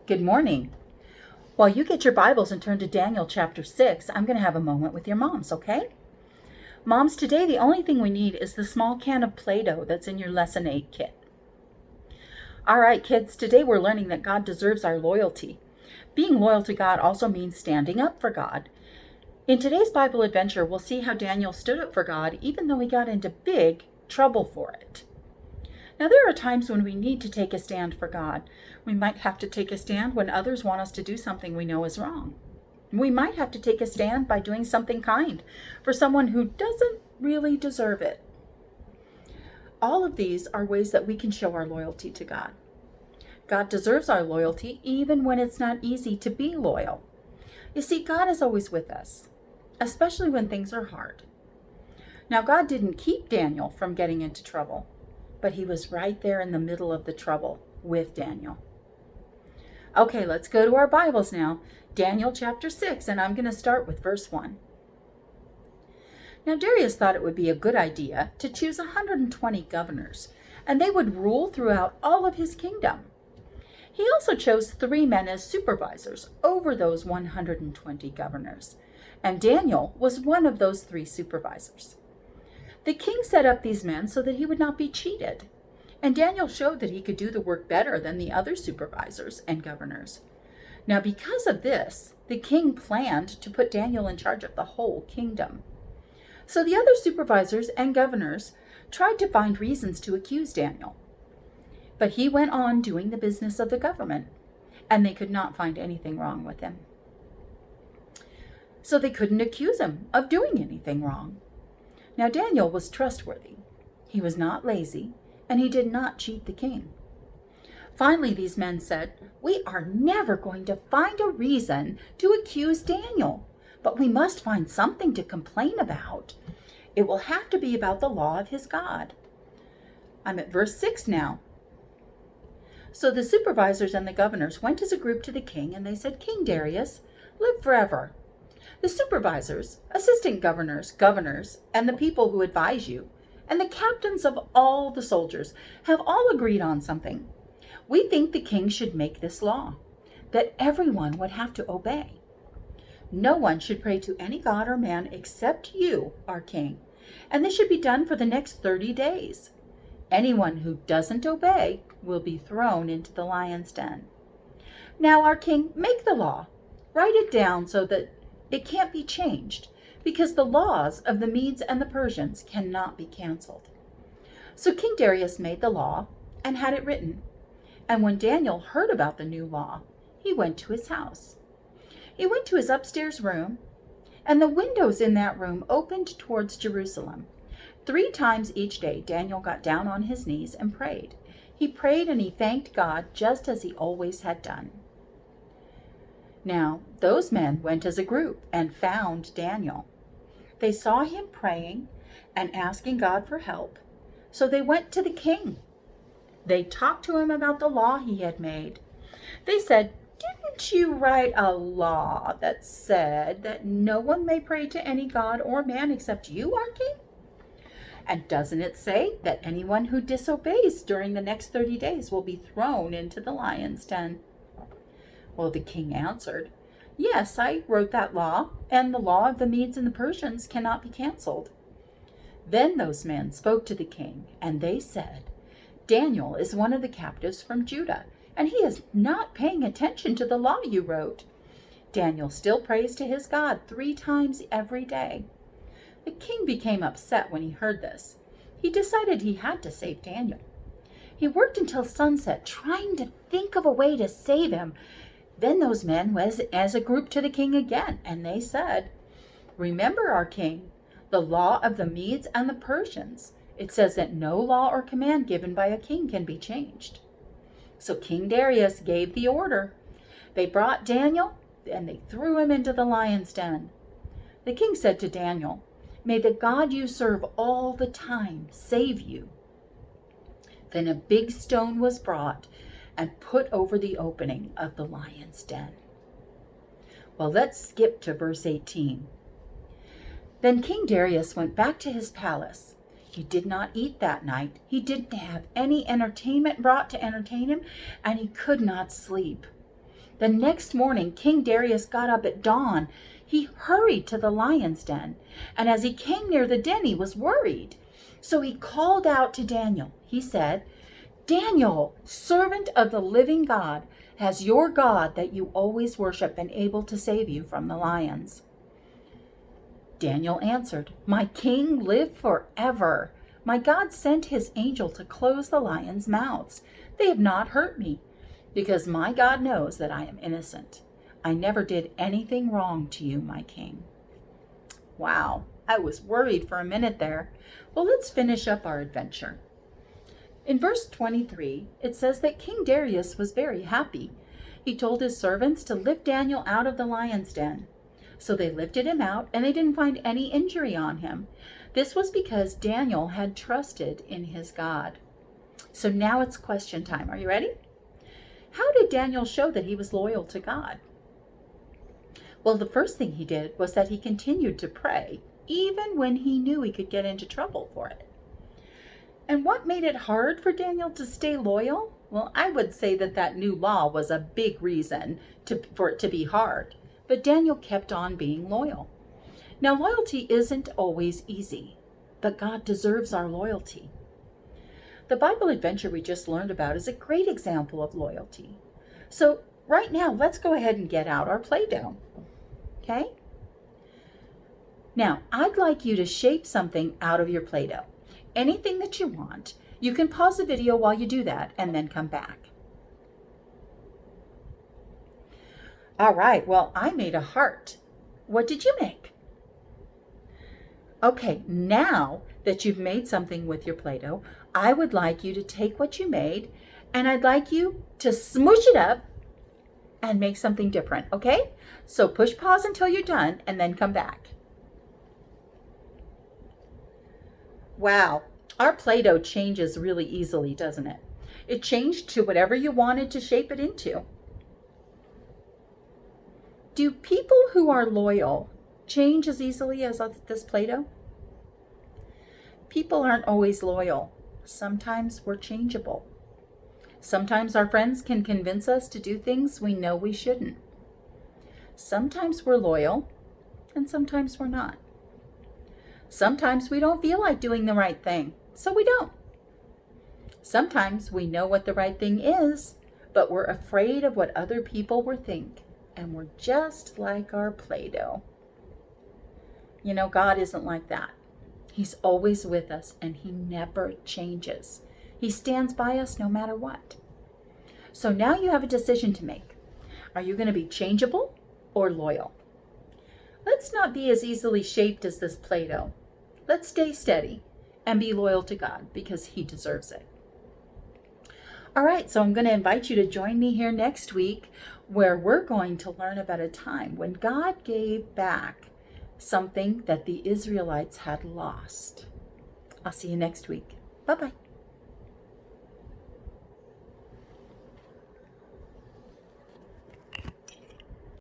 Good morning. While you get your Bibles and turn to Daniel chapter 6, I'm going to have a moment with your moms, okay? Moms, today the only thing we need is the small can of Play-Doh that's in your Lesson 8 kit. All right, kids, today we're learning that God deserves our loyalty. Being loyal to God also means standing up for God. In today's Bible adventure, we'll see how Daniel stood up for God even though he got into big trouble for it. Now, there are times when we need to take a stand for God. We might have to take a stand when others want us to do something we know is wrong. We might have to take a stand by doing something kind for someone who doesn't really deserve it. All of these are ways that we can show our loyalty to God. God deserves our loyalty even when it's not easy to be loyal. You see, God is always with us, especially when things are hard. Now, God didn't keep Daniel from getting into trouble, but he was right there in the middle of the trouble with Daniel. Okay, let's go to our Bibles now. Daniel chapter 6, and I'm going to start with verse 1. Now Darius thought it would be a good idea to choose 120 governors, and they would rule throughout all of his kingdom. He also chose 3 men as supervisors over those 120 governors, and Daniel was one of those 3 supervisors. The king set up these men so that he would not be cheated, and Daniel showed that he could do the work better than the other supervisors and governors. Now, because of this, the king planned to put Daniel in charge of the whole kingdom. So the other supervisors and governors tried to find reasons to accuse Daniel, but he went on doing the business of the government, and they could not find anything wrong with him. So they couldn't accuse him of doing anything wrong. Now Daniel was trustworthy. He was not lazy, and he did not cheat the king. Finally, these men said, "We are never going to find a reason to accuse Daniel, but we must find something to complain about. It will have to be about the law of his God." I'm at verse 6 now. So the supervisors and the governors went as a group to the king, and they said, "King Darius, live forever. The supervisors, assistant governors, and the people who advise you, and the captains of all the soldiers have all agreed on something. We think the king should make this law, that everyone would have to obey. No one should pray to any god or man except you, our king, and this should be done for the next 30 days. Anyone who doesn't obey will be thrown into the lion's den. Now, our king, make the law. Write it down so that it can't be changed, because the laws of the Medes and the Persians cannot be canceled." So King Darius made the law and had it written. And when Daniel heard about the new law, he went to his house. He went to his upstairs room, and the windows in that room opened towards Jerusalem. 3 times each day, Daniel got down on his knees and prayed. He prayed and he thanked God just as he always had done. Now, those men went as a group and found Daniel. They saw him praying and asking God for help, so they went to the king. They talked to him about the law he had made. They said, "Didn't you write a law that said that no one may pray to any god or man except you, our king? And doesn't it say that anyone who disobeys during the next 30 days will be thrown into the lion's den?" Well, the king answered, "Yes, I wrote that law, and the law of the Medes and the Persians cannot be canceled." Then those men spoke to the king, and they said, "Daniel is one of the captives from Judah, and he is not paying attention to the law you wrote. Daniel still prays to his God 3 times every day." The king became upset when he heard this. He decided he had to save Daniel. He worked until sunset, trying to think of a way to save him. Then those men went as a group to the king again, and they said, "Remember, our king, the law of the Medes and the Persians. It says that no law or command given by a king can be changed." So King Darius gave the order. They brought Daniel, and they threw him into the lion's den. The king said to Daniel, "May the God you serve all the time save you." Then a big stone was brought and put over the opening of the lion's den. Well, let's skip to verse 18. Then King Darius went back to his palace. He did not eat that night. He didn't have any entertainment brought to entertain him, and he could not sleep. The next morning, King Darius got up at dawn. He hurried to the lion's den, and as he came near the den, he was worried. So he called out to Daniel. He said, "Daniel, servant of the living God, has your God that you always worship been able to save you from the lions?" Daniel answered, "My king, live forever. My God sent his angel to close the lions' mouths. They have not hurt me, because my God knows that I am innocent. I never did anything wrong to you, my king." Wow, I was worried for a minute there. Well, let's finish up our adventure. In verse 23, it says that King Darius was very happy. He told his servants to lift Daniel out of the lion's den. So they lifted him out, and they didn't find any injury on him. This was because Daniel had trusted in his God. So now it's question time. Are you ready? How did Daniel show that he was loyal to God? Well, the first thing he did was that he continued to pray, even when he knew he could get into trouble for it. And what made it hard for Daniel to stay loyal? Well, I would say that new law was a big reason for it to be hard. But Daniel kept on being loyal. Now, loyalty isn't always easy, but God deserves our loyalty. The Bible adventure we just learned about is a great example of loyalty. So right now, let's go ahead and get out our Play-Doh. Okay? Now, I'd like you to shape something out of your Play-Doh. Anything that you want. You can pause the video while you do that and then come back. All right, well, I made a heart. What did you make? Okay, now that you've made something with your Play-Doh, I would like you to take what you made and I'd like you to smoosh it up and make something different, okay? So push pause until you're done and then come back. Wow, our Play-Doh changes really easily, doesn't it? It changed to whatever you wanted to shape it into. Do people who are loyal change as easily as this Play-Doh? People aren't always loyal. Sometimes we're changeable. Sometimes our friends can convince us to do things we know we shouldn't. Sometimes we're loyal, and sometimes we're not. Sometimes we don't feel like doing the right thing, so we don't. Sometimes we know what the right thing is, but we're afraid of what other people will think. And we're just like our Play-Doh. You know, God isn't like that. He's always with us and he never changes. He stands by us no matter what. So now you have a decision to make. Are you going to be changeable or loyal? Let's not be as easily shaped as this Play-Doh. Let's stay steady and be loyal to God because he deserves it. All right, so I'm going to invite you to join me here next week where we're going to learn about a time when God gave back something that the Israelites had lost. I'll see you next week. Bye-bye.